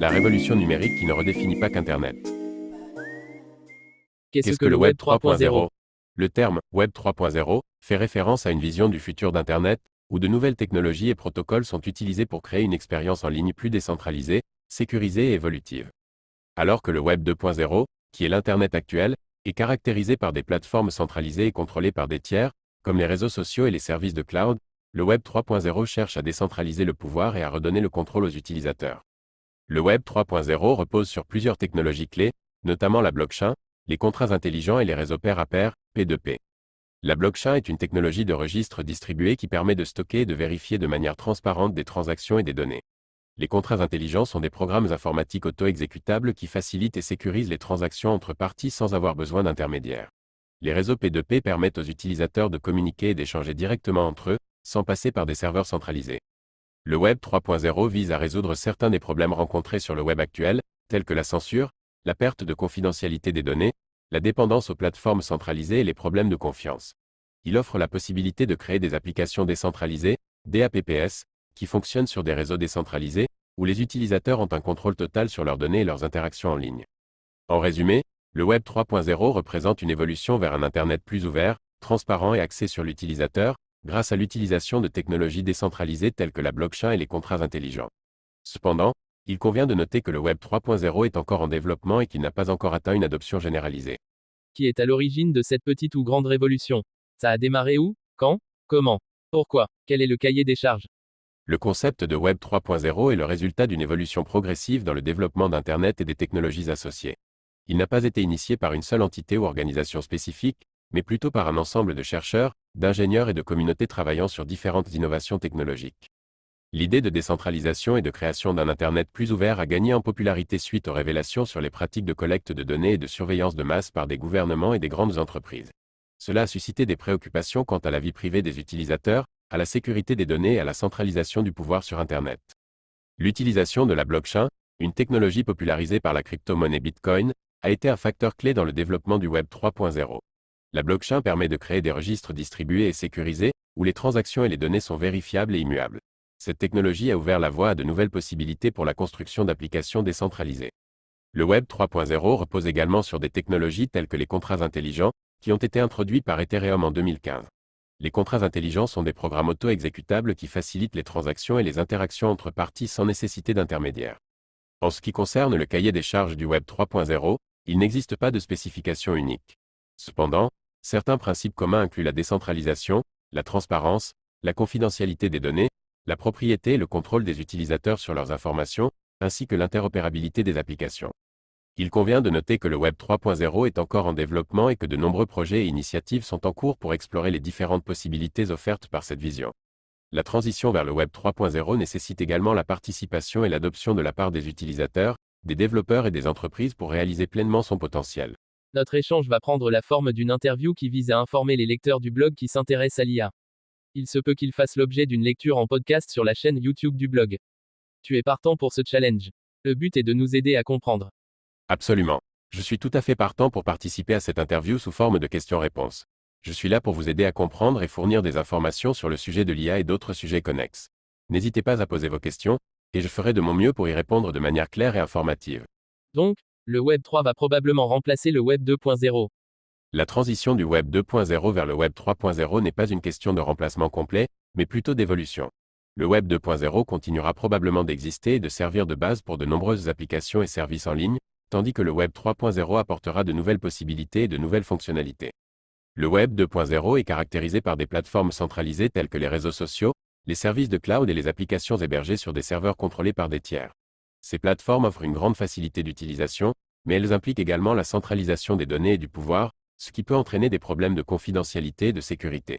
La révolution numérique qui ne redéfinit pas qu'Internet. Qu'est-ce que le Web 3.0? Le terme Web 3.0 fait référence à une vision du futur d'Internet, où de nouvelles technologies et protocoles sont utilisés pour créer une expérience en ligne plus décentralisée, sécurisée et évolutive. Alors que le Web 2.0, qui est l'Internet actuel, est caractérisé par des plateformes centralisées et contrôlées par des tiers, comme les réseaux sociaux et les services de cloud, le Web 3.0 cherche à décentraliser le pouvoir et à redonner le contrôle aux utilisateurs. Le Web 3.0 repose sur plusieurs technologies clés, notamment la blockchain, les contrats intelligents et les réseaux pair à pair, P2P. La blockchain est une technologie de registre distribué qui permet de stocker et de vérifier de manière transparente des transactions et des données. Les contrats intelligents sont des programmes informatiques auto-exécutables qui facilitent et sécurisent les transactions entre parties sans avoir besoin d'intermédiaires. Les réseaux P2P permettent aux utilisateurs de communiquer et d'échanger directement entre eux, sans passer par des serveurs centralisés. Le Web 3.0 vise à résoudre certains des problèmes rencontrés sur le web actuel, tels que la censure, la perte de confidentialité des données, la dépendance aux plateformes centralisées et les problèmes de confiance. Il offre la possibilité de créer des applications décentralisées, DApps, qui fonctionnent sur des réseaux décentralisés, où les utilisateurs ont un contrôle total sur leurs données et leurs interactions en ligne. En résumé, le Web 3.0 représente une évolution vers un Internet plus ouvert, transparent et axé sur l'utilisateur, grâce à l'utilisation de technologies décentralisées telles que la blockchain et les contrats intelligents. Cependant, il convient de noter que le Web 3.0 est encore en développement et qu'il n'a pas encore atteint une adoption généralisée. Qui est à l'origine de cette petite ou grande révolution? Ça a démarré où? Quand? Comment? Pourquoi? Quel est le cahier des charges? Le concept de Web 3.0 est le résultat d'une évolution progressive dans le développement d'Internet et des technologies associées. Il n'a pas été initié par une seule entité ou organisation spécifique, mais plutôt par un ensemble de chercheurs, d'ingénieurs et de communautés travaillant sur différentes innovations technologiques. L'idée de décentralisation et de création d'un Internet plus ouvert a gagné en popularité suite aux révélations sur les pratiques de collecte de données et de surveillance de masse par des gouvernements et des grandes entreprises. Cela a suscité des préoccupations quant à la vie privée des utilisateurs, à la sécurité des données et à la centralisation du pouvoir sur Internet. L'utilisation de la blockchain, une technologie popularisée par la crypto-monnaie Bitcoin, a été un facteur clé dans le développement du Web 3.0. La blockchain permet de créer des registres distribués et sécurisés, où les transactions et les données sont vérifiables et immuables. Cette technologie a ouvert la voie à de nouvelles possibilités pour la construction d'applications décentralisées. Le Web 3.0 repose également sur des technologies telles que les contrats intelligents, qui ont été introduits par Ethereum en 2015. Les contrats intelligents sont des programmes auto-exécutables qui facilitent les transactions et les interactions entre parties sans nécessité d'intermédiaire. En ce qui concerne le cahier des charges du Web 3.0, il n'existe pas de spécification unique. Cependant, certains principes communs incluent la décentralisation, la transparence, la confidentialité des données, la propriété et le contrôle des utilisateurs sur leurs informations, ainsi que l'interopérabilité des applications. Il convient de noter que le Web 3.0 est encore en développement et que de nombreux projets et initiatives sont en cours pour explorer les différentes possibilités offertes par cette vision. La transition vers le Web 3.0 nécessite également la participation et l'adoption de la part des utilisateurs, des développeurs et des entreprises pour réaliser pleinement son potentiel. Notre échange va prendre la forme d'une interview qui vise à informer les lecteurs du blog qui s'intéressent à l'IA. Il se peut qu'il fasse l'objet d'une lecture en podcast sur la chaîne YouTube du blog. Tu es partant pour ce challenge? Le but est de nous aider à comprendre. Absolument. Je suis tout à fait partant pour participer à cette interview sous forme de questions-réponses. Je suis là pour vous aider à comprendre et fournir des informations sur le sujet de l'IA et d'autres sujets connexes. N'hésitez pas à poser vos questions, et je ferai de mon mieux pour y répondre de manière claire et informative. Donc, le Web 3 va probablement remplacer le Web 2.0. La transition du Web 2.0 vers le Web 3.0 n'est pas une question de remplacement complet, mais plutôt d'évolution. Le Web 2.0 continuera probablement d'exister et de servir de base pour de nombreuses applications et services en ligne, tandis que le Web 3.0 apportera de nouvelles possibilités et de nouvelles fonctionnalités. Le Web 2.0 est caractérisé par des plateformes centralisées telles que les réseaux sociaux, les services de cloud et les applications hébergées sur des serveurs contrôlés par des tiers. Ces plateformes offrent une grande facilité d'utilisation, mais elles impliquent également la centralisation des données et du pouvoir, ce qui peut entraîner des problèmes de confidentialité et de sécurité.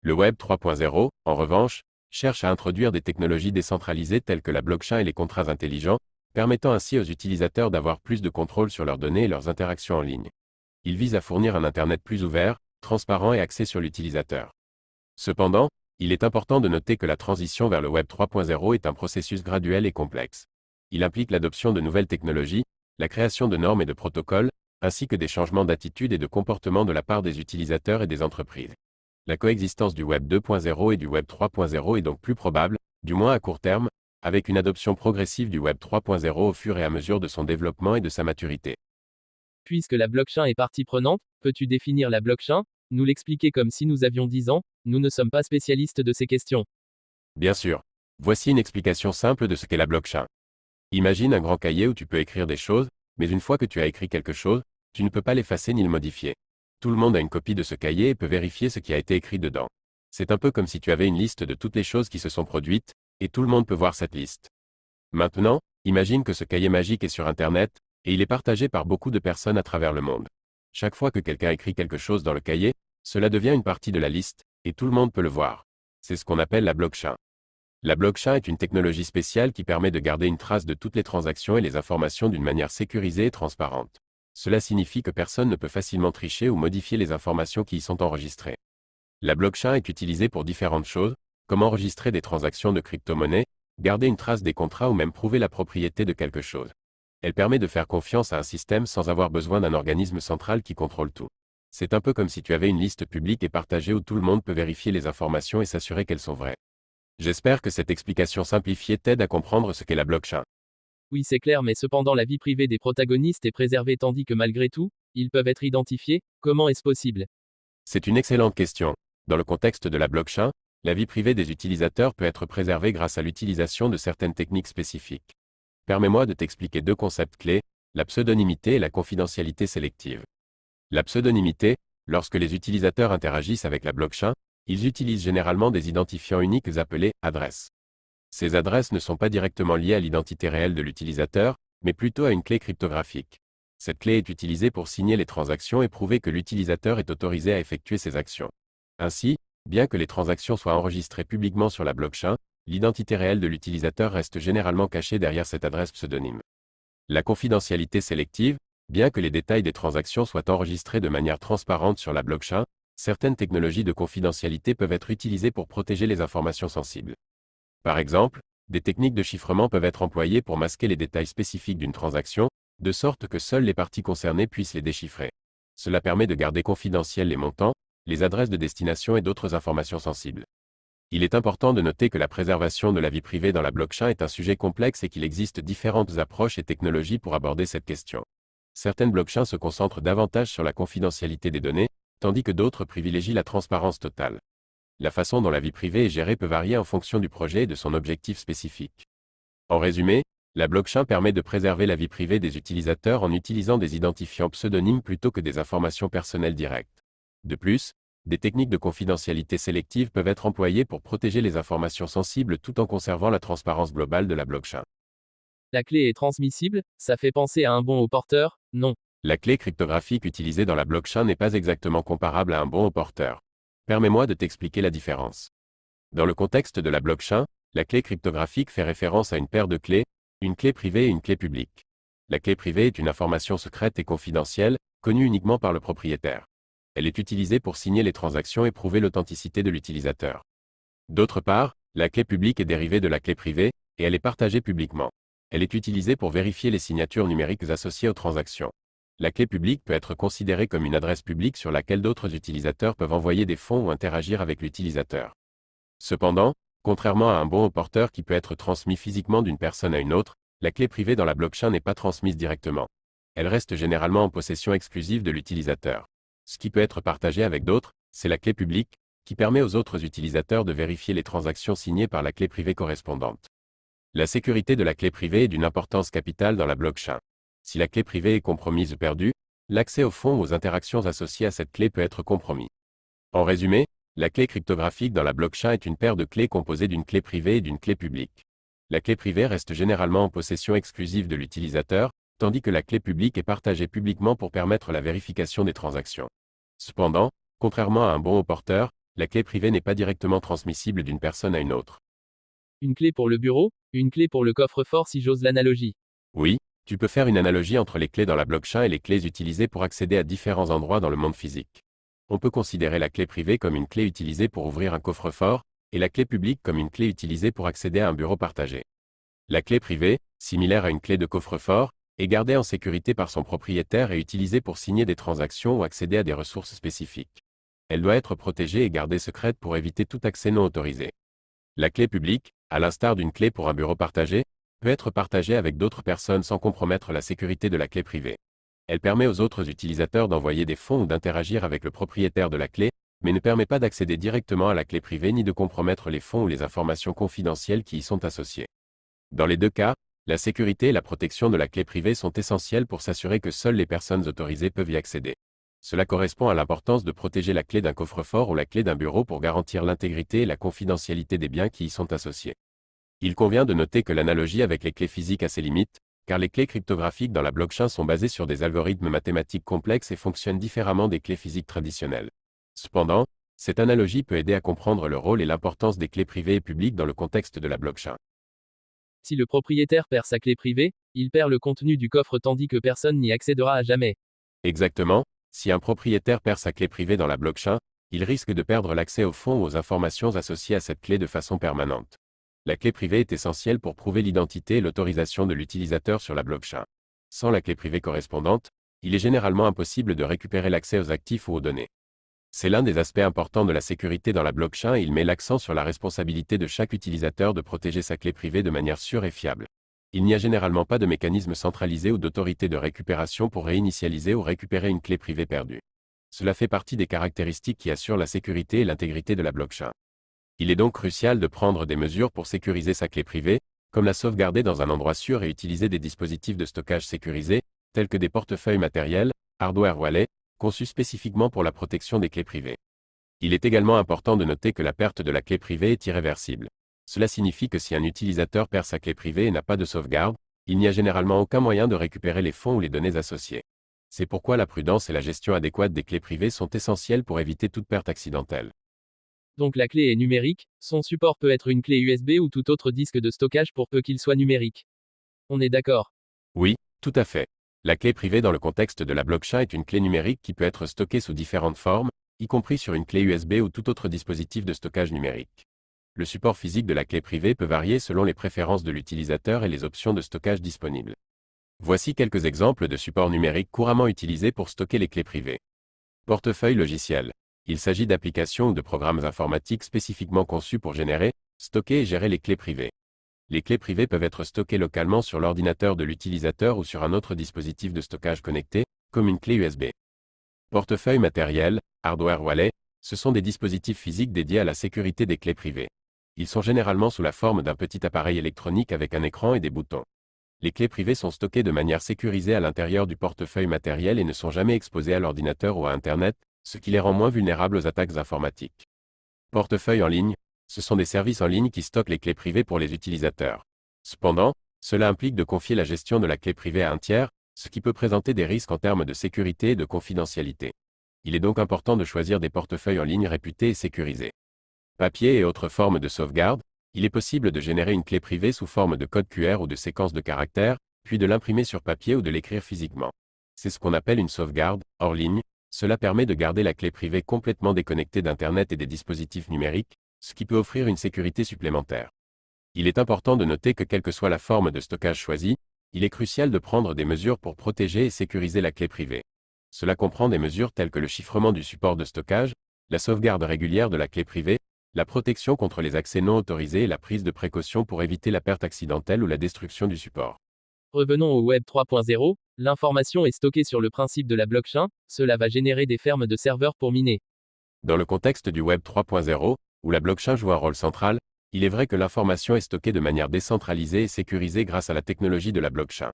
Le Web 3.0, en revanche, cherche à introduire des technologies décentralisées telles que la blockchain et les contrats intelligents, permettant ainsi aux utilisateurs d'avoir plus de contrôle sur leurs données et leurs interactions en ligne. Il vise à fournir un Internet plus ouvert, transparent et axé sur l'utilisateur. Cependant, il est important de noter que la transition vers le Web 3.0 est un processus graduel et complexe. Il implique l'adoption de nouvelles technologies, la création de normes et de protocoles, ainsi que des changements d'attitude et de comportement de la part des utilisateurs et des entreprises. La coexistence du Web 2.0 et du Web 3.0 est donc plus probable, du moins à court terme, avec une adoption progressive du Web 3.0 au fur et à mesure de son développement et de sa maturité. Puisque la blockchain est partie prenante, peux-tu définir la blockchain, nous l'expliquer comme si nous avions 10 ans, nous ne sommes pas spécialistes de ces questions. Bien sûr. Voici une explication simple de ce qu'est la blockchain. Imagine un grand cahier où tu peux écrire des choses, mais une fois que tu as écrit quelque chose, tu ne peux pas l'effacer ni le modifier. Tout le monde a une copie de ce cahier et peut vérifier ce qui a été écrit dedans. C'est un peu comme si tu avais une liste de toutes les choses qui se sont produites, et tout le monde peut voir cette liste. Maintenant, imagine que ce cahier magique est sur Internet, et il est partagé par beaucoup de personnes à travers le monde. Chaque fois que quelqu'un écrit quelque chose dans le cahier, cela devient une partie de la liste, et tout le monde peut le voir. C'est ce qu'on appelle la blockchain. La blockchain est une technologie spéciale qui permet de garder une trace de toutes les transactions et les informations d'une manière sécurisée et transparente. Cela signifie que personne ne peut facilement tricher ou modifier les informations qui y sont enregistrées. La blockchain est utilisée pour différentes choses, comme enregistrer des transactions de crypto-monnaies, garder une trace des contrats ou même prouver la propriété de quelque chose. Elle permet de faire confiance à un système sans avoir besoin d'un organisme central qui contrôle tout. C'est un peu comme si tu avais une liste publique et partagée où tout le monde peut vérifier les informations et s'assurer qu'elles sont vraies. J'espère que cette explication simplifiée t'aide à comprendre ce qu'est la blockchain. Oui, c'est clair, mais cependant la vie privée des protagonistes est préservée tandis que malgré tout, ils peuvent être identifiés. Comment est-ce possible? C'est une excellente question. Dans le contexte de la blockchain, la vie privée des utilisateurs peut être préservée grâce à l'utilisation de certaines techniques spécifiques. Permets-moi de t'expliquer deux concepts clés, la pseudonymité et la confidentialité sélective. La pseudonymité, lorsque les utilisateurs interagissent avec la blockchain, ils utilisent généralement des identifiants uniques appelés adresses. Ces adresses ne sont pas directement liées à l'identité réelle de l'utilisateur, mais plutôt à une clé cryptographique. Cette clé est utilisée pour signer les transactions et prouver que l'utilisateur est autorisé à effectuer ces actions. Ainsi, bien que les transactions soient enregistrées publiquement sur la blockchain, l'identité réelle de l'utilisateur reste généralement cachée derrière cette adresse pseudonyme. La confidentialité sélective, bien que les détails des transactions soient enregistrés de manière transparente sur la blockchain, certaines technologies de confidentialité peuvent être utilisées pour protéger les informations sensibles. Par exemple, des techniques de chiffrement peuvent être employées pour masquer les détails spécifiques d'une transaction, de sorte que seules les parties concernées puissent les déchiffrer. Cela permet de garder confidentiels les montants, les adresses de destination et d'autres informations sensibles. Il est important de noter que la préservation de la vie privée dans la blockchain est un sujet complexe et qu'il existe différentes approches et technologies pour aborder cette question. Certaines blockchains se concentrent davantage sur la confidentialité des données, tandis que d'autres privilégient la transparence totale. La façon dont la vie privée est gérée peut varier en fonction du projet et de son objectif spécifique. En résumé, la blockchain permet de préserver la vie privée des utilisateurs en utilisant des identifiants pseudonymes plutôt que des informations personnelles directes. De plus, des techniques de confidentialité sélective peuvent être employées pour protéger les informations sensibles tout en conservant la transparence globale de la blockchain. La clé est transmissible, ça fait penser à un bon au porteur? Non. La clé cryptographique utilisée dans la blockchain n'est pas exactement comparable à un bon au porteur. Permets-moi de t'expliquer la différence. Dans le contexte de la blockchain, la clé cryptographique fait référence à une paire de clés, une clé privée et une clé publique. La clé privée est une information secrète et confidentielle, connue uniquement par le propriétaire. Elle est utilisée pour signer les transactions et prouver l'authenticité de l'utilisateur. D'autre part, la clé publique est dérivée de la clé privée, et elle est partagée publiquement. Elle est utilisée pour vérifier les signatures numériques associées aux transactions. La clé publique peut être considérée comme une adresse publique sur laquelle d'autres utilisateurs peuvent envoyer des fonds ou interagir avec l'utilisateur. Cependant, contrairement à un bon au porteur qui peut être transmis physiquement d'une personne à une autre, la clé privée dans la blockchain n'est pas transmise directement. Elle reste généralement en possession exclusive de l'utilisateur. Ce qui peut être partagé avec d'autres, c'est la clé publique, qui permet aux autres utilisateurs de vérifier les transactions signées par la clé privée correspondante. La sécurité de la clé privée est d'une importance capitale dans la blockchain. Si la clé privée est compromise ou perdue, l'accès aux fonds ou aux interactions associées à cette clé peut être compromis. En résumé, la clé cryptographique dans la blockchain est une paire de clés composée d'une clé privée et d'une clé publique. La clé privée reste généralement en possession exclusive de l'utilisateur, tandis que la clé publique est partagée publiquement pour permettre la vérification des transactions. Cependant, contrairement à un bon au porteur, la clé privée n'est pas directement transmissible d'une personne à une autre. Une clé pour le bureau, une clé pour le coffre-fort si j'ose l'analogie. Oui, tu peux faire une analogie entre les clés dans la blockchain et les clés utilisées pour accéder à différents endroits dans le monde physique. On peut considérer la clé privée comme une clé utilisée pour ouvrir un coffre-fort, et la clé publique comme une clé utilisée pour accéder à un bureau partagé. La clé privée, similaire à une clé de coffre-fort, est gardée en sécurité par son propriétaire et utilisée pour signer des transactions ou accéder à des ressources spécifiques. Elle doit être protégée et gardée secrète pour éviter tout accès non autorisé. La clé publique, à l'instar d'une clé pour un bureau partagé, peut être partagée avec d'autres personnes sans compromettre la sécurité de la clé privée. Elle permet aux autres utilisateurs d'envoyer des fonds ou d'interagir avec le propriétaire de la clé, mais ne permet pas d'accéder directement à la clé privée ni de compromettre les fonds ou les informations confidentielles qui y sont associées. Dans les deux cas, la sécurité et la protection de la clé privée sont essentielles pour s'assurer que seules les personnes autorisées peuvent y accéder. Cela correspond à l'importance de protéger la clé d'un coffre-fort ou la clé d'un bureau pour garantir l'intégrité et la confidentialité des biens qui y sont associés. Il convient de noter que l'analogie avec les clés physiques a ses limites, car les clés cryptographiques dans la blockchain sont basées sur des algorithmes mathématiques complexes et fonctionnent différemment des clés physiques traditionnelles. Cependant, cette analogie peut aider à comprendre le rôle et l'importance des clés privées et publiques dans le contexte de la blockchain. Si le propriétaire perd sa clé privée, il perd le contenu du coffre tandis que personne n'y accédera à jamais. Exactement, si un propriétaire perd sa clé privée dans la blockchain, il risque de perdre l'accès aux fonds ou aux informations associées à cette clé de façon permanente. La clé privée est essentielle pour prouver l'identité et l'autorisation de l'utilisateur sur la blockchain. Sans la clé privée correspondante, il est généralement impossible de récupérer l'accès aux actifs ou aux données. C'est l'un des aspects importants de la sécurité dans la blockchain et il met l'accent sur la responsabilité de chaque utilisateur de protéger sa clé privée de manière sûre et fiable. Il n'y a généralement pas de mécanisme centralisé ou d'autorité de récupération pour réinitialiser ou récupérer une clé privée perdue. Cela fait partie des caractéristiques qui assurent la sécurité et l'intégrité de la blockchain. Il est donc crucial de prendre des mesures pour sécuriser sa clé privée, comme la sauvegarder dans un endroit sûr et utiliser des dispositifs de stockage sécurisés, tels que des portefeuilles matériels, hardware wallet, conçus spécifiquement pour la protection des clés privées. Il est également important de noter que la perte de la clé privée est irréversible. Cela signifie que si un utilisateur perd sa clé privée et n'a pas de sauvegarde, il n'y a généralement aucun moyen de récupérer les fonds ou les données associées. C'est pourquoi la prudence et la gestion adéquate des clés privées sont essentielles pour éviter toute perte accidentelle. Donc la clé est numérique, son support peut être une clé USB ou tout autre disque de stockage pour peu qu'il soit numérique. On est d'accord. Oui, tout à fait. La clé privée dans le contexte de la blockchain est une clé numérique qui peut être stockée sous différentes formes, y compris sur une clé USB ou tout autre dispositif de stockage numérique. Le support physique de la clé privée peut varier selon les préférences de l'utilisateur et les options de stockage disponibles. Voici quelques exemples de supports numériques couramment utilisés pour stocker les clés privées. Portefeuille logiciel. Il s'agit d'applications ou de programmes informatiques spécifiquement conçus pour générer, stocker et gérer les clés privées. Les clés privées peuvent être stockées localement sur l'ordinateur de l'utilisateur ou sur un autre dispositif de stockage connecté, comme une clé USB. Portefeuille matériel, hardware wallet, ce sont des dispositifs physiques dédiés à la sécurité des clés privées. Ils sont généralement sous la forme d'un petit appareil électronique avec un écran et des boutons. Les clés privées sont stockées de manière sécurisée à l'intérieur du portefeuille matériel et ne sont jamais exposées à l'ordinateur ou à Internet, ce qui les rend moins vulnérables aux attaques informatiques. Portefeuille en ligne, ce sont des services en ligne qui stockent les clés privées pour les utilisateurs. Cependant, cela implique de confier la gestion de la clé privée à un tiers, ce qui peut présenter des risques en termes de sécurité et de confidentialité. Il est donc important de choisir des portefeuilles en ligne réputés et sécurisés. Papier et autres formes de sauvegarde, il est possible de générer une clé privée sous forme de code QR ou de séquence de caractères, puis de l'imprimer sur papier ou de l'écrire physiquement. C'est ce qu'on appelle une sauvegarde, hors ligne. Cela permet de garder la clé privée complètement déconnectée d'Internet et des dispositifs numériques, ce qui peut offrir une sécurité supplémentaire. Il est important de noter que quelle que soit la forme de stockage choisie, il est crucial de prendre des mesures pour protéger et sécuriser la clé privée. Cela comprend des mesures telles que le chiffrement du support de stockage, la sauvegarde régulière de la clé privée, la protection contre les accès non autorisés et la prise de précautions pour éviter la perte accidentelle ou la destruction du support. Revenons au Web 3.0, l'information est stockée sur le principe de la blockchain, cela va générer des fermes de serveurs pour miner. Dans le contexte du Web 3.0, où la blockchain joue un rôle central, il est vrai que l'information est stockée de manière décentralisée et sécurisée grâce à la technologie de la blockchain.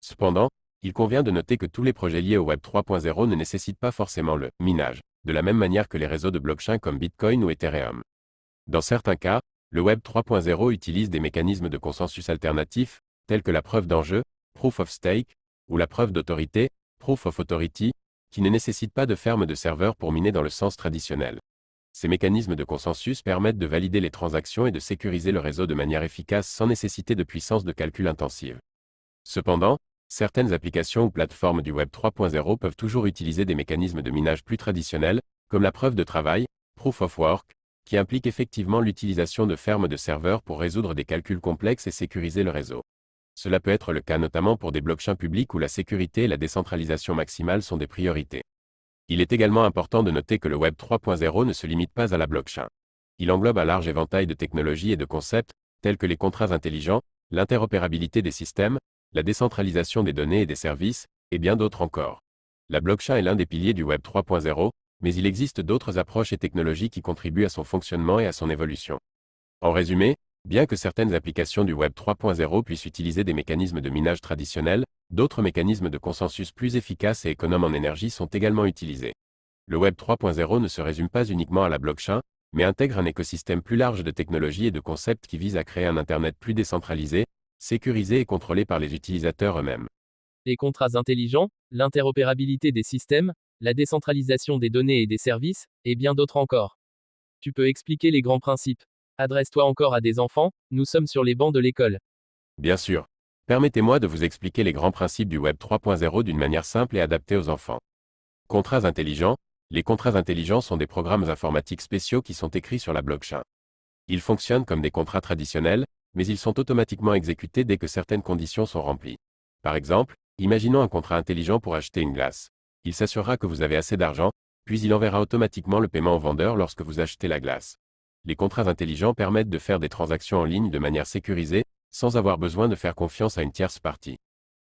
Cependant, il convient de noter que tous les projets liés au Web 3.0 ne nécessitent pas forcément le minage, de la même manière que les réseaux de blockchain comme Bitcoin ou Ethereum. Dans certains cas, le Web 3.0 utilise des mécanismes de consensus alternatifs, tels que la preuve d'enjeu, Proof of Stake, ou la preuve d'autorité, Proof of Authority, qui ne nécessitent pas de ferme de serveurs pour miner dans le sens traditionnel. Ces mécanismes de consensus permettent de valider les transactions et de sécuriser le réseau de manière efficace sans nécessiter de puissance de calcul intensive. Cependant, certaines applications ou plateformes du Web 3.0 peuvent toujours utiliser des mécanismes de minage plus traditionnels, comme la preuve de travail, Proof of Work, qui implique effectivement l'utilisation de fermes de serveurs pour résoudre des calculs complexes et sécuriser le réseau. Cela peut être le cas notamment pour des blockchains publics où la sécurité et la décentralisation maximale sont des priorités. Il est également important de noter que le Web 3.0 ne se limite pas à la blockchain. Il englobe un large éventail de technologies et de concepts, tels que les contrats intelligents, l'interopérabilité des systèmes, la décentralisation des données et des services, et bien d'autres encore. La blockchain est l'un des piliers du Web 3.0, mais il existe d'autres approches et technologies qui contribuent à son fonctionnement et à son évolution. En résumé, bien que certaines applications du Web 3.0 puissent utiliser des mécanismes de minage traditionnels, d'autres mécanismes de consensus plus efficaces et économes en énergie sont également utilisés. Le Web 3.0 ne se résume pas uniquement à la blockchain, mais intègre un écosystème plus large de technologies et de concepts qui visent à créer un Internet plus décentralisé, sécurisé et contrôlé par les utilisateurs eux-mêmes. Les contrats intelligents, l'interopérabilité des systèmes, la décentralisation des données et des services, et bien d'autres encore. Tu peux expliquer les grands principes. Adresse-toi encore à des enfants, nous sommes sur les bancs de l'école. Bien sûr. Permettez-moi de vous expliquer les grands principes du Web 3.0 d'une manière simple et adaptée aux enfants. Contrats intelligents. Les contrats intelligents sont des programmes informatiques spéciaux qui sont écrits sur la blockchain. Ils fonctionnent comme des contrats traditionnels, mais ils sont automatiquement exécutés dès que certaines conditions sont remplies. Par exemple, imaginons un contrat intelligent pour acheter une glace. Il s'assurera que vous avez assez d'argent, puis il enverra automatiquement le paiement au vendeur lorsque vous achetez la glace. Les contrats intelligents permettent de faire des transactions en ligne de manière sécurisée, sans avoir besoin de faire confiance à une tierce partie.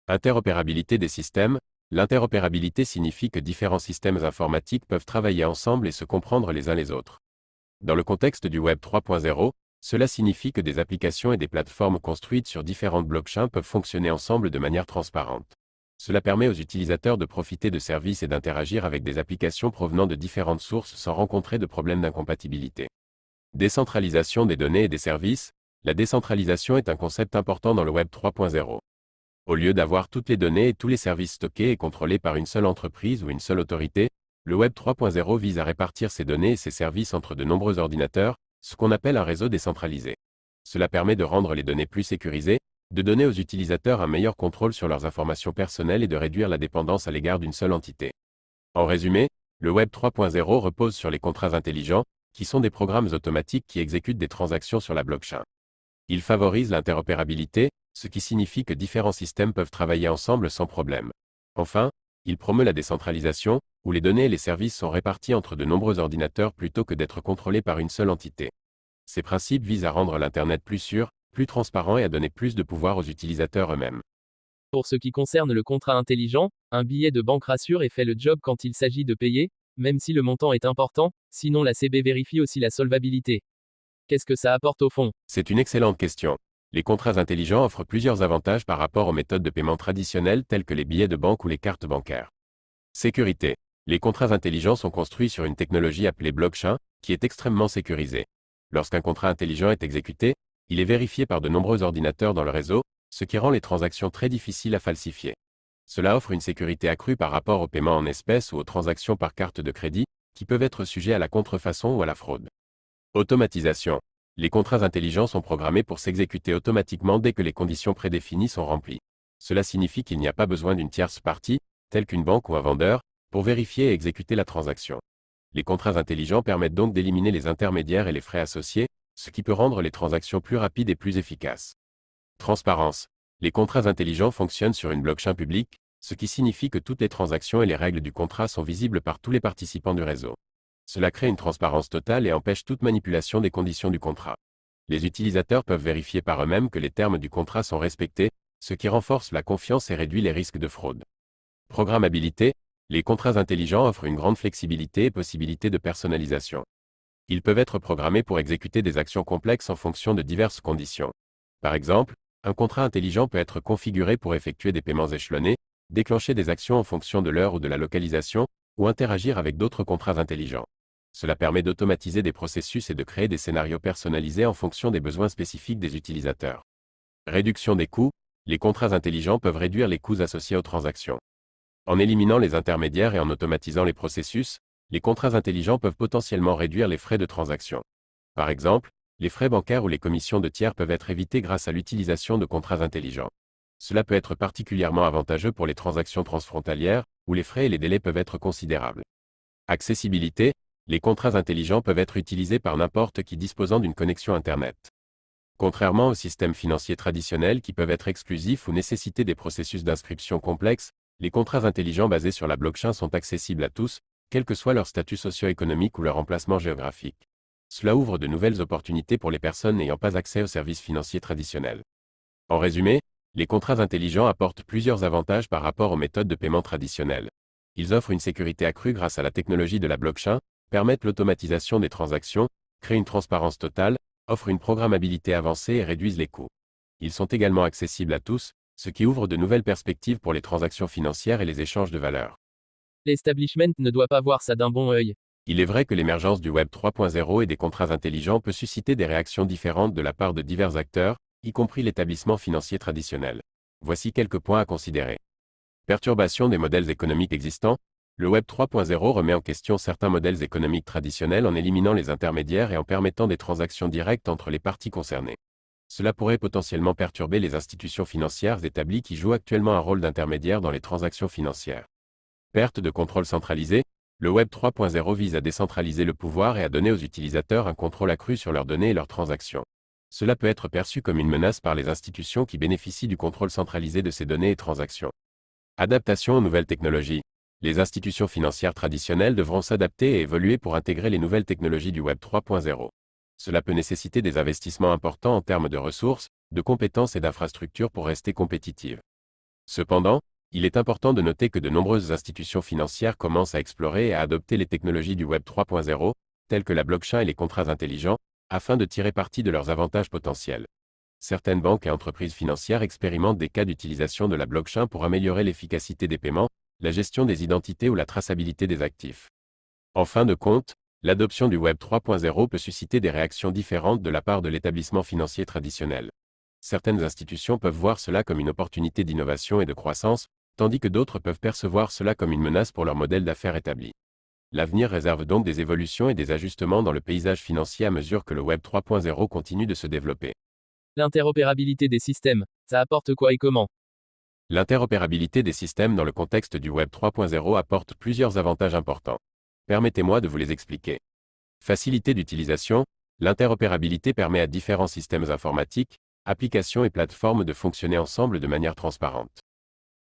Interopérabilité des systèmes. L'interopérabilité signifie que différents systèmes informatiques peuvent travailler ensemble et se comprendre les uns les autres. Dans le contexte du Web 3.0, cela signifie que des applications et des plateformes construites sur différentes blockchains peuvent fonctionner ensemble de manière transparente. Cela permet aux utilisateurs de profiter de services et d'interagir avec des applications provenant de différentes sources sans rencontrer de problèmes d'incompatibilité. Décentralisation des données et des services. La décentralisation est un concept important dans le Web 3.0. Au lieu d'avoir toutes les données et tous les services stockés et contrôlés par une seule entreprise ou une seule autorité, le Web 3.0 vise à répartir ces données et ces services entre de nombreux ordinateurs, ce qu'on appelle un réseau décentralisé. Cela permet de rendre les données plus sécurisées, de donner aux utilisateurs un meilleur contrôle sur leurs informations personnelles et de réduire la dépendance à l'égard d'une seule entité. En résumé, le Web 3.0 repose sur les contrats intelligents, qui sont des programmes automatiques qui exécutent des transactions sur la blockchain. Il favorise l'interopérabilité, ce qui signifie que différents systèmes peuvent travailler ensemble sans problème. Enfin, il promeut la décentralisation, où les données et les services sont répartis entre de nombreux ordinateurs plutôt que d'être contrôlés par une seule entité. Ces principes visent à rendre l'Internet plus sûr, plus transparent et à donner plus de pouvoir aux utilisateurs eux-mêmes. Pour ce qui concerne le contrat intelligent, un billet de banque rassure et fait le job quand il s'agit de payer, même si le montant est important, sinon la CB vérifie aussi la solvabilité. Qu'est-ce que ça apporte au fond? C'est une excellente question. Les contrats intelligents offrent plusieurs avantages par rapport aux méthodes de paiement traditionnelles telles que les billets de banque ou les cartes bancaires. Sécurité. Les contrats intelligents sont construits sur une technologie appelée blockchain, qui est extrêmement sécurisée. Lorsqu'un contrat intelligent est exécuté, il est vérifié par de nombreux ordinateurs dans le réseau, ce qui rend les transactions très difficiles à falsifier. Cela offre une sécurité accrue par rapport aux paiements en espèces ou aux transactions par carte de crédit, qui peuvent être sujets à la contrefaçon ou à la fraude. Automatisation. Les contrats intelligents sont programmés pour s'exécuter automatiquement dès que les conditions prédéfinies sont remplies. Cela signifie qu'il n'y a pas besoin d'une tierce partie, telle qu'une banque ou un vendeur, pour vérifier et exécuter la transaction. Les contrats intelligents permettent donc d'éliminer les intermédiaires et les frais associés, ce qui peut rendre les transactions plus rapides et plus efficaces. Transparence. Les contrats intelligents fonctionnent sur une blockchain publique, ce qui signifie que toutes les transactions et les règles du contrat sont visibles par tous les participants du réseau. Cela crée une transparence totale et empêche toute manipulation des conditions du contrat. Les utilisateurs peuvent vérifier par eux-mêmes que les termes du contrat sont respectés, ce qui renforce la confiance et réduit les risques de fraude. Programmabilité. Les contrats intelligents offrent une grande flexibilité et possibilité de personnalisation. Ils peuvent être programmés pour exécuter des actions complexes en fonction de diverses conditions. Par exemple, un contrat intelligent peut être configuré pour effectuer des paiements échelonnés, déclencher des actions en fonction de l'heure ou de la localisation, ou interagir avec d'autres contrats intelligents. Cela permet d'automatiser des processus et de créer des scénarios personnalisés en fonction des besoins spécifiques des utilisateurs. Réduction des coûts. Les contrats intelligents peuvent réduire les coûts associés aux transactions. En éliminant les intermédiaires et en automatisant les processus, les contrats intelligents peuvent potentiellement réduire les frais de transaction. Par exemple, les frais bancaires ou les commissions de tiers peuvent être évités grâce à l'utilisation de contrats intelligents. Cela peut être particulièrement avantageux pour les transactions transfrontalières, où les frais et les délais peuvent être considérables. Accessibilité. Les contrats intelligents peuvent être utilisés par n'importe qui disposant d'une connexion Internet. Contrairement aux systèmes financiers traditionnels qui peuvent être exclusifs ou nécessiter des processus d'inscription complexes, les contrats intelligents basés sur la blockchain sont accessibles à tous, quel que soit leur statut socio-économique ou leur emplacement géographique. Cela ouvre de nouvelles opportunités pour les personnes n'ayant pas accès aux services financiers traditionnels. En résumé, les contrats intelligents apportent plusieurs avantages par rapport aux méthodes de paiement traditionnelles. Ils offrent une sécurité accrue grâce à la technologie de la blockchain, permettent l'automatisation des transactions, créent une transparence totale, offrent une programmabilité avancée et réduisent les coûts. Ils sont également accessibles à tous, ce qui ouvre de nouvelles perspectives pour les transactions financières et les échanges de valeurs. L'establishment ne doit pas voir ça d'un bon œil. Il est vrai que l'émergence du Web 3.0 et des contrats intelligents peut susciter des réactions différentes de la part de divers acteurs, y compris l'établissement financier traditionnel. Voici quelques points à considérer. Perturbation des modèles économiques existants. Le Web 3.0 remet en question certains modèles économiques traditionnels en éliminant les intermédiaires et en permettant des transactions directes entre les parties concernées. Cela pourrait potentiellement perturber les institutions financières établies qui jouent actuellement un rôle d'intermédiaire dans les transactions financières. Perte de contrôle centralisé. Le Web 3.0 vise à décentraliser le pouvoir et à donner aux utilisateurs un contrôle accru sur leurs données et leurs transactions. Cela peut être perçu comme une menace par les institutions qui bénéficient du contrôle centralisé de ces données et transactions. Adaptation aux nouvelles technologies. Les institutions financières traditionnelles devront s'adapter et évoluer pour intégrer les nouvelles technologies du Web 3.0. Cela peut nécessiter des investissements importants en termes de ressources, de compétences et d'infrastructures pour rester compétitives. Cependant, il est important de noter que de nombreuses institutions financières commencent à explorer et à adopter les technologies du Web 3.0, telles que la blockchain et les contrats intelligents, afin de tirer parti de leurs avantages potentiels. Certaines banques et entreprises financières expérimentent des cas d'utilisation de la blockchain pour améliorer l'efficacité des paiements, la gestion des identités ou la traçabilité des actifs. En fin de compte, l'adoption du Web 3.0 peut susciter des réactions différentes de la part de l'établissement financier traditionnel. Certaines institutions peuvent voir cela comme une opportunité d'innovation et de croissance, tandis que d'autres peuvent percevoir cela comme une menace pour leur modèle d'affaires établi. L'avenir réserve donc des évolutions et des ajustements dans le paysage financier à mesure que le Web 3.0 continue de se développer. L'interopérabilité des systèmes, ça apporte quoi et comment? L'interopérabilité des systèmes dans le contexte du Web 3.0 apporte plusieurs avantages importants. Permettez-moi de vous les expliquer. Facilité d'utilisation. L'interopérabilité permet à différents systèmes informatiques, applications et plateformes de fonctionner ensemble de manière transparente.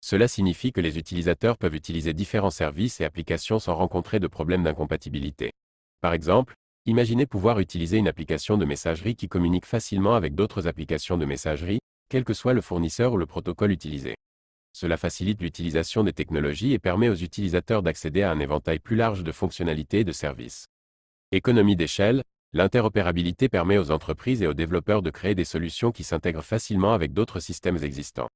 Cela signifie que les utilisateurs peuvent utiliser différents services et applications sans rencontrer de problèmes d'incompatibilité. Par exemple, imaginez pouvoir utiliser une application de messagerie qui communique facilement avec d'autres applications de messagerie, quel que soit le fournisseur ou le protocole utilisé. Cela facilite l'utilisation des technologies et permet aux utilisateurs d'accéder à un éventail plus large de fonctionnalités et de services. Économie d'échelle. L'interopérabilité permet aux entreprises et aux développeurs de créer des solutions qui s'intègrent facilement avec d'autres systèmes existants.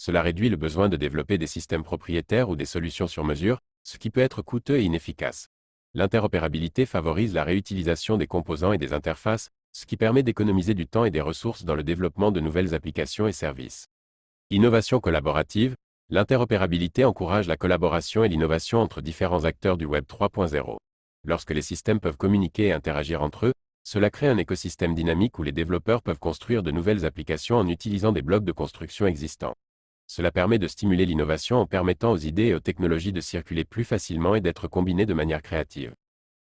Cela réduit le besoin de développer des systèmes propriétaires ou des solutions sur mesure, ce qui peut être coûteux et inefficace. L'interopérabilité favorise la réutilisation des composants et des interfaces, ce qui permet d'économiser du temps et des ressources dans le développement de nouvelles applications et services. Innovation collaborative. L'interopérabilité encourage la collaboration et l'innovation entre différents acteurs du Web 3.0. Lorsque les systèmes peuvent communiquer et interagir entre eux, cela crée un écosystème dynamique où les développeurs peuvent construire de nouvelles applications en utilisant des blocs de construction existants. Cela permet de stimuler l'innovation en permettant aux idées et aux technologies de circuler plus facilement et d'être combinées de manière créative.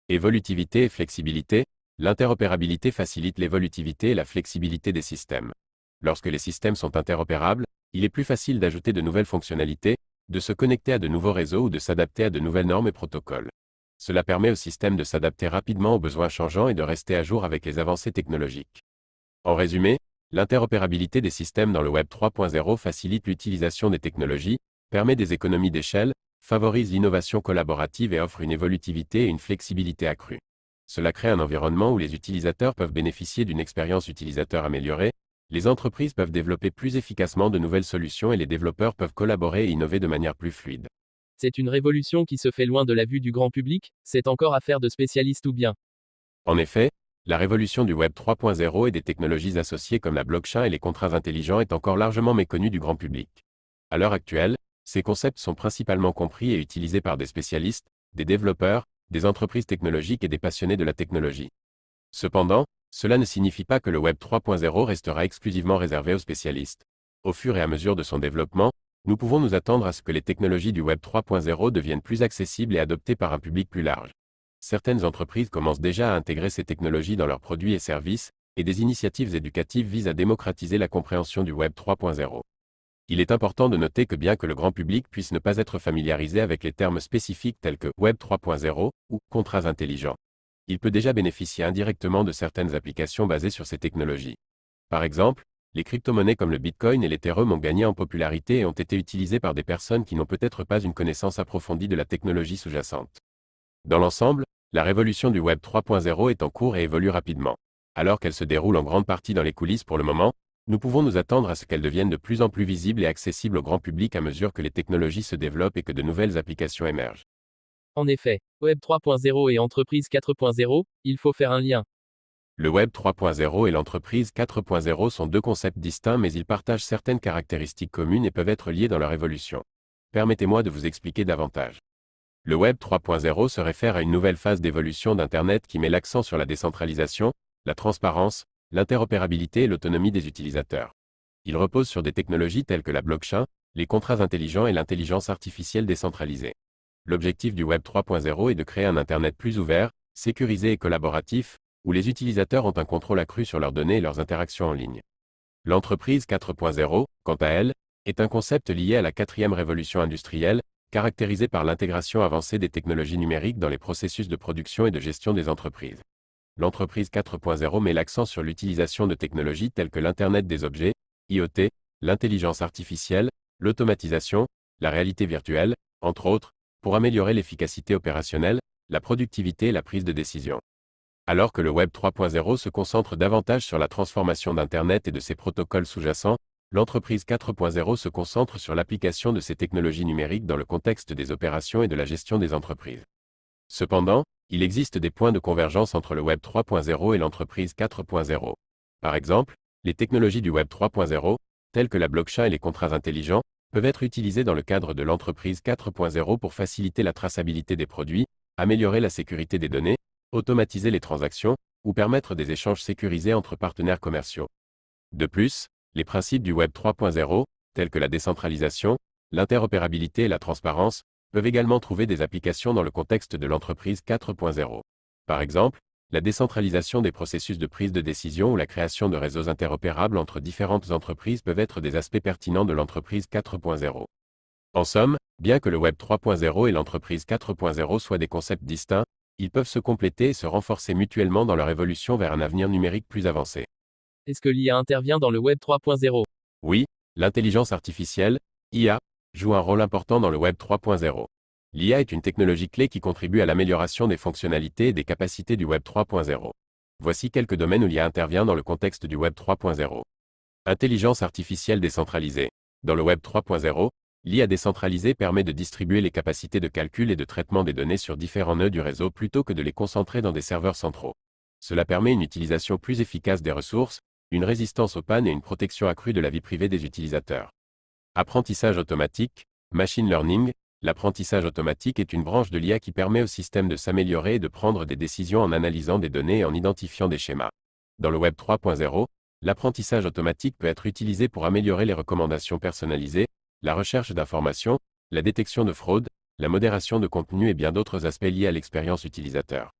Évolutivité et flexibilité. L'interopérabilité facilite l'évolutivité et la flexibilité des systèmes. Lorsque les systèmes sont interopérables, il est plus facile d'ajouter de nouvelles fonctionnalités, de se connecter à de nouveaux réseaux ou de s'adapter à de nouvelles normes et protocoles. Cela permet au système de s'adapter rapidement aux besoins changeants et de rester à jour avec les avancées technologiques. En résumé, l'interopérabilité des systèmes dans le Web 3.0 facilite l'utilisation des technologies, permet des économies d'échelle, favorise l'innovation collaborative et offre une évolutivité et une flexibilité accrue. Cela crée un environnement où les utilisateurs peuvent bénéficier d'une expérience utilisateur améliorée, les entreprises peuvent développer plus efficacement de nouvelles solutions et les développeurs peuvent collaborer et innover de manière plus fluide. C'est une révolution qui se fait loin de la vue du grand public, c'est encore affaire de spécialistes ou bien. En effet, la révolution du Web 3.0 et des technologies associées comme la blockchain et les contrats intelligents est encore largement méconnue du grand public. À l'heure actuelle, ces concepts sont principalement compris et utilisés par des spécialistes, des développeurs, des entreprises technologiques et des passionnés de la technologie. Cependant, cela ne signifie pas que le Web 3.0 restera exclusivement réservé aux spécialistes. Au fur et à mesure de son développement, nous pouvons nous attendre à ce que les technologies du Web 3.0 deviennent plus accessibles et adoptées par un public plus large. Certaines entreprises commencent déjà à intégrer ces technologies dans leurs produits et services, et des initiatives éducatives visent à démocratiser la compréhension du Web 3.0. Il est important de noter que bien que le grand public puisse ne pas être familiarisé avec les termes spécifiques tels que Web 3.0 ou contrats intelligents, il peut déjà bénéficier indirectement de certaines applications basées sur ces technologies. Par exemple, les crypto-monnaies comme le Bitcoin et l'Ethereum ont gagné en popularité et ont été utilisées par des personnes qui n'ont peut-être pas une connaissance approfondie de la technologie sous-jacente. Dans l'ensemble, la révolution du Web 3.0 est en cours et évolue rapidement. Alors qu'elle se déroule en grande partie dans les coulisses pour le moment, nous pouvons nous attendre à ce qu'elle devienne de plus en plus visible et accessible au grand public à mesure que les technologies se développent et que de nouvelles applications émergent. En effet, Web 3.0 et entreprise 4.0, il faut faire un lien. Le Web 3.0 et l'entreprise 4.0 sont deux concepts distincts mais ils partagent certaines caractéristiques communes et peuvent être liés dans leur évolution. Permettez-moi de vous expliquer davantage. Le Web 3.0 se réfère à une nouvelle phase d'évolution d'Internet qui met l'accent sur la décentralisation, la transparence, l'interopérabilité et l'autonomie des utilisateurs. Il repose sur des technologies telles que la blockchain, les contrats intelligents et l'intelligence artificielle décentralisée. L'objectif du Web 3.0 est de créer un Internet plus ouvert, sécurisé et collaboratif, où les utilisateurs ont un contrôle accru sur leurs données et leurs interactions en ligne. L'entreprise 4.0, quant à elle, est un concept lié à la quatrième révolution industrielle, caractérisé par l'intégration avancée des technologies numériques dans les processus de production et de gestion des entreprises. L'entreprise 4.0 met l'accent sur l'utilisation de technologies telles que l'Internet des objets, IoT, l'intelligence artificielle, l'automatisation, la réalité virtuelle, entre autres, pour améliorer l'efficacité opérationnelle, la productivité et la prise de décision. Alors que le Web 3.0 se concentre davantage sur la transformation d'Internet et de ses protocoles sous-jacents, l'entreprise 4.0 se concentre sur l'application de ces technologies numériques dans le contexte des opérations et de la gestion des entreprises. Cependant, il existe des points de convergence entre le Web 3.0 et l'entreprise 4.0. Par exemple, les technologies du Web 3.0, telles que la blockchain et les contrats intelligents, peuvent être utilisées dans le cadre de l'entreprise 4.0 pour faciliter la traçabilité des produits, améliorer la sécurité des données, automatiser les transactions, ou permettre des échanges sécurisés entre partenaires commerciaux. De plus, les principes du Web 3.0, tels que la décentralisation, l'interopérabilité et la transparence, peuvent également trouver des applications dans le contexte de l'entreprise 4.0. Par exemple, la décentralisation des processus de prise de décision ou la création de réseaux interopérables entre différentes entreprises peuvent être des aspects pertinents de l'entreprise 4.0. En somme, bien que le Web 3.0 et l'entreprise 4.0 soient des concepts distincts, ils peuvent se compléter et se renforcer mutuellement dans leur évolution vers un avenir numérique plus avancé. Est-ce que l'IA intervient dans le Web 3.0? Oui, l'intelligence artificielle, IA, joue un rôle important dans le Web 3.0. L'IA est une technologie clé qui contribue à l'amélioration des fonctionnalités et des capacités du Web 3.0. Voici quelques domaines où l'IA intervient dans le contexte du Web 3.0. Intelligence artificielle décentralisée. Dans le Web 3.0, l'IA décentralisée permet de distribuer les capacités de calcul et de traitement des données sur différents nœuds du réseau plutôt que de les concentrer dans des serveurs centraux. Cela permet une utilisation plus efficace des ressources, une résistance aux pannes et une protection accrue de la vie privée des utilisateurs. Apprentissage automatique, machine learning. L'apprentissage automatique est une branche de l'IA qui permet au système de s'améliorer et de prendre des décisions en analysant des données et en identifiant des schémas. Dans le Web 3.0, l'apprentissage automatique peut être utilisé pour améliorer les recommandations personnalisées, la recherche d'informations, la détection de fraude, la modération de contenu et bien d'autres aspects liés à l'expérience utilisateur.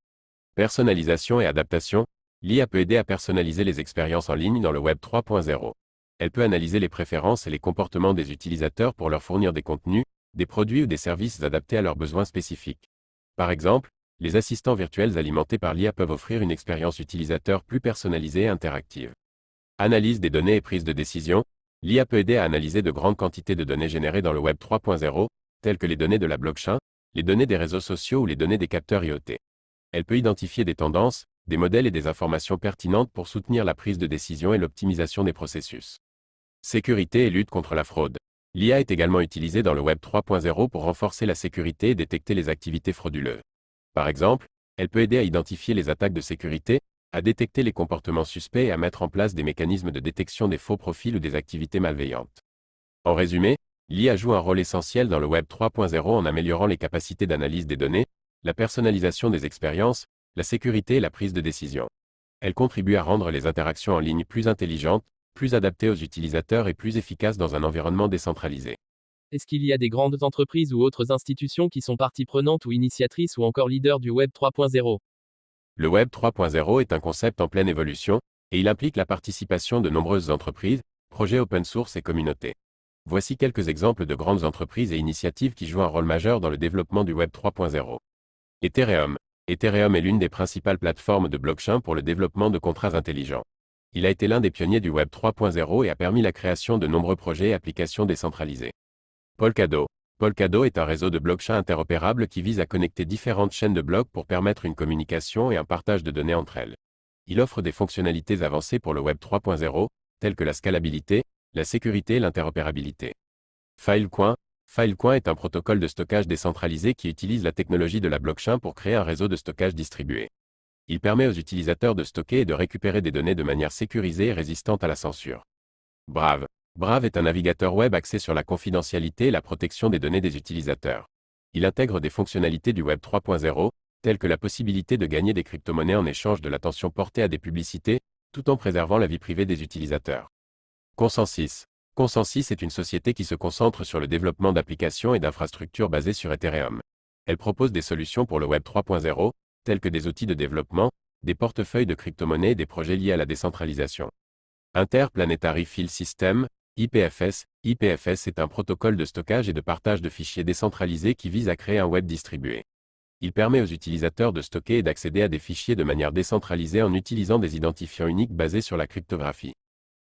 Personnalisation et adaptation. L'IA peut aider à personnaliser les expériences en ligne dans le Web 3.0. Elle peut analyser les préférences et les comportements des utilisateurs pour leur fournir des contenus, des produits ou des services adaptés à leurs besoins spécifiques. Par exemple, les assistants virtuels alimentés par l'IA peuvent offrir une expérience utilisateur plus personnalisée et interactive. Analyse des données et prise de décision. L'IA peut aider à analyser de grandes quantités de données générées dans le Web 3.0, telles que les données de la blockchain, les données des réseaux sociaux ou les données des capteurs IoT. Elle peut identifier des tendances, des modèles et des informations pertinentes pour soutenir la prise de décision et l'optimisation des processus. Sécurité et lutte contre la fraude. L'IA est également utilisée dans le Web 3.0 pour renforcer la sécurité et détecter les activités frauduleuses. Par exemple, elle peut aider à identifier les attaques de sécurité, à détecter les comportements suspects et à mettre en place des mécanismes de détection des faux profils ou des activités malveillantes. En résumé, l'IA joue un rôle essentiel dans le Web 3.0 en améliorant les capacités d'analyse des données, la personnalisation des expériences, la sécurité et la prise de décision. Elle contribue à rendre les interactions en ligne plus intelligentes, plus adaptées aux utilisateurs et plus efficaces dans un environnement décentralisé. Est-ce qu'il y a des grandes entreprises ou autres institutions qui sont partie prenante ou initiatrices ou encore leaders du Web 3.0? Le Web 3.0 est un concept en pleine évolution, et il implique la participation de nombreuses entreprises, projets open source et communautés. Voici quelques exemples de grandes entreprises et initiatives qui jouent un rôle majeur dans le développement du Web 3.0. Ethereum. Ethereum est l'une des principales plateformes de blockchain pour le développement de contrats intelligents. Il a été l'un des pionniers du Web 3.0 et a permis la création de nombreux projets et applications décentralisées. Polkadot. Polkadot est un réseau de blockchain interopérable qui vise à connecter différentes chaînes de blocs pour permettre une communication et un partage de données entre elles. Il offre des fonctionnalités avancées pour le Web 3.0, telles que la scalabilité, la sécurité et l'interopérabilité. Filecoin. Filecoin est un protocole de stockage décentralisé qui utilise la technologie de la blockchain pour créer un réseau de stockage distribué. Il permet aux utilisateurs de stocker et de récupérer des données de manière sécurisée et résistante à la censure. Brave. Brave est un navigateur web axé sur la confidentialité et la protection des données des utilisateurs. Il intègre des fonctionnalités du Web 3.0, telles que la possibilité de gagner des crypto-monnaies en échange de l'attention portée à des publicités, tout en préservant la vie privée des utilisateurs. Consensus. Consensus est une société qui se concentre sur le développement d'applications et d'infrastructures basées sur Ethereum. Elle propose des solutions pour le Web 3.0, telles que des outils de développement, des portefeuilles de crypto-monnaies et des projets liés à la décentralisation. Interplanetary File System, IPFS. IPFS est un protocole de stockage et de partage de fichiers décentralisés qui vise à créer un web distribué. Il permet aux utilisateurs de stocker et d'accéder à des fichiers de manière décentralisée en utilisant des identifiants uniques basés sur la cryptographie.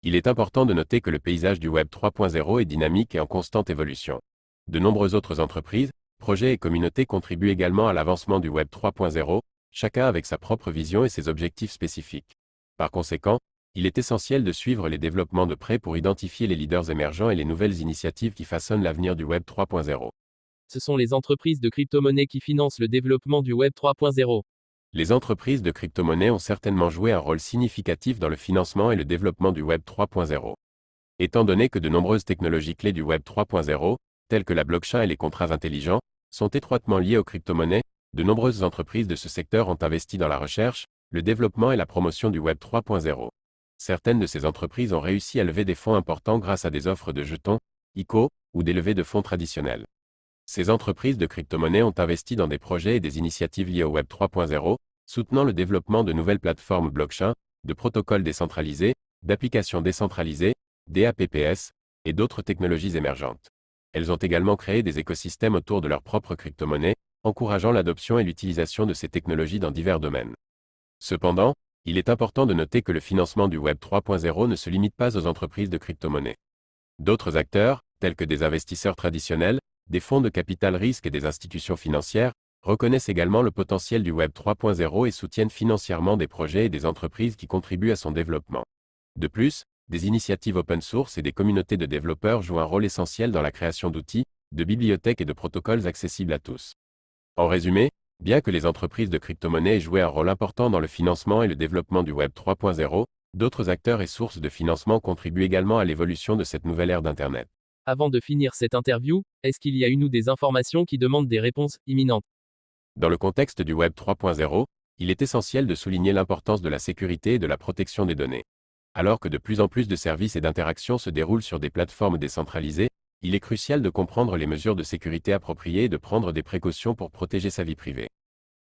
Il est important de noter que le paysage du Web 3.0 est dynamique et en constante évolution. De nombreuses autres entreprises, projets et communautés contribuent également à l'avancement du Web 3.0, chacun avec sa propre vision et ses objectifs spécifiques. Par conséquent, il est essentiel de suivre les développements de près pour identifier les leaders émergents et les nouvelles initiatives qui façonnent l'avenir du Web 3.0. Ce sont les entreprises de crypto-monnaies qui financent le développement du Web 3.0. Les entreprises de crypto-monnaies ont certainement joué un rôle significatif dans le financement et le développement du Web 3.0. Étant donné que de nombreuses technologies clés du Web 3.0, telles que la blockchain et les contrats intelligents, sont étroitement liées aux crypto-monnaies, de nombreuses entreprises de ce secteur ont investi dans la recherche, le développement et la promotion du Web 3.0. Certaines de ces entreprises ont réussi à lever des fonds importants grâce à des offres de jetons, ICO, ou des levées de fonds traditionnelles. Ces entreprises de crypto-monnaies ont investi dans des projets et des initiatives liées au Web 3.0, soutenant le développement de nouvelles plateformes blockchain, de protocoles décentralisés, d'applications décentralisées, DApps, et d'autres technologies émergentes. Elles ont également créé des écosystèmes autour de leurs propres crypto-monnaies, encourageant l'adoption et l'utilisation de ces technologies dans divers domaines. Cependant, il est important de noter que le financement du Web 3.0 ne se limite pas aux entreprises de crypto-monnaies. D'autres acteurs, tels que des investisseurs traditionnels, des fonds de capital risque et des institutions financières, reconnaissent également le potentiel du Web 3.0 et soutiennent financièrement des projets et des entreprises qui contribuent à son développement. De plus, des initiatives open source et des communautés de développeurs jouent un rôle essentiel dans la création d'outils, de bibliothèques et de protocoles accessibles à tous. En résumé, bien que les entreprises de crypto-monnaies aient joué un rôle important dans le financement et le développement du Web 3.0, d'autres acteurs et sources de financement contribuent également à l'évolution de cette nouvelle ère d'Internet. Avant de finir cette interview, est-ce qu'il y a une ou des informations qui demandent des réponses imminentes? Dans le contexte du Web 3.0, il est essentiel de souligner l'importance de la sécurité et de la protection des données. Alors que de plus en plus de services et d'interactions se déroulent sur des plateformes décentralisées, il est crucial de comprendre les mesures de sécurité appropriées et de prendre des précautions pour protéger sa vie privée.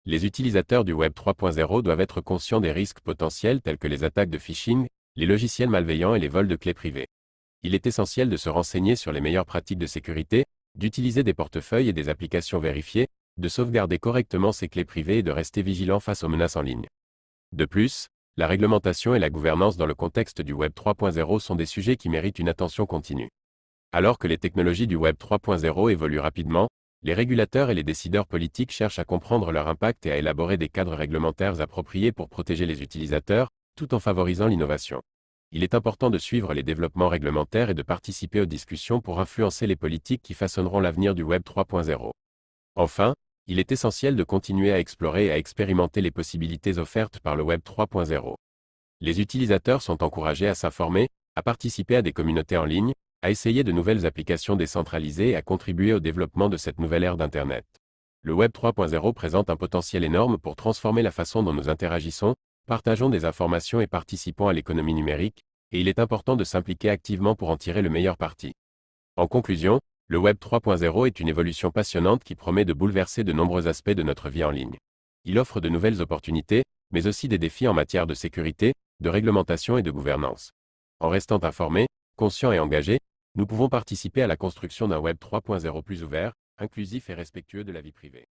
Les utilisateurs du Web 3.0 doivent être conscients des risques potentiels tels que les attaques de phishing, les logiciels malveillants et les vols de clés privées. Il est essentiel de se renseigner sur les meilleures pratiques de sécurité, d'utiliser des portefeuilles et des applications vérifiées, de sauvegarder correctement ses clés privées et de rester vigilant face aux menaces en ligne. De plus, la réglementation et la gouvernance dans le contexte du Web 3.0 sont des sujets qui méritent une attention continue. Alors que les technologies du Web 3.0 évoluent rapidement, les régulateurs et les décideurs politiques cherchent à comprendre leur impact et à élaborer des cadres réglementaires appropriés pour protéger les utilisateurs, tout en favorisant l'innovation. Il est important de suivre les développements réglementaires et de participer aux discussions pour influencer les politiques qui façonneront l'avenir du Web 3.0. Enfin, il est essentiel de continuer à explorer et à expérimenter les possibilités offertes par le Web 3.0. Les utilisateurs sont encouragés à s'informer, à participer à des communautés en ligne, à essayer de nouvelles applications décentralisées et à contribuer au développement de cette nouvelle ère d'Internet. Le Web 3.0 présente un potentiel énorme pour transformer la façon dont nous interagissons, partageons des informations et participons à l'économie numérique, et il est important de s'impliquer activement pour en tirer le meilleur parti. En conclusion, le Web 3.0 est une évolution passionnante qui promet de bouleverser de nombreux aspects de notre vie en ligne. Il offre de nouvelles opportunités, mais aussi des défis en matière de sécurité, de réglementation et de gouvernance. En restant informés, conscients et engagés, nous pouvons participer à la construction d'un Web 3.0 plus ouvert, inclusif et respectueux de la vie privée.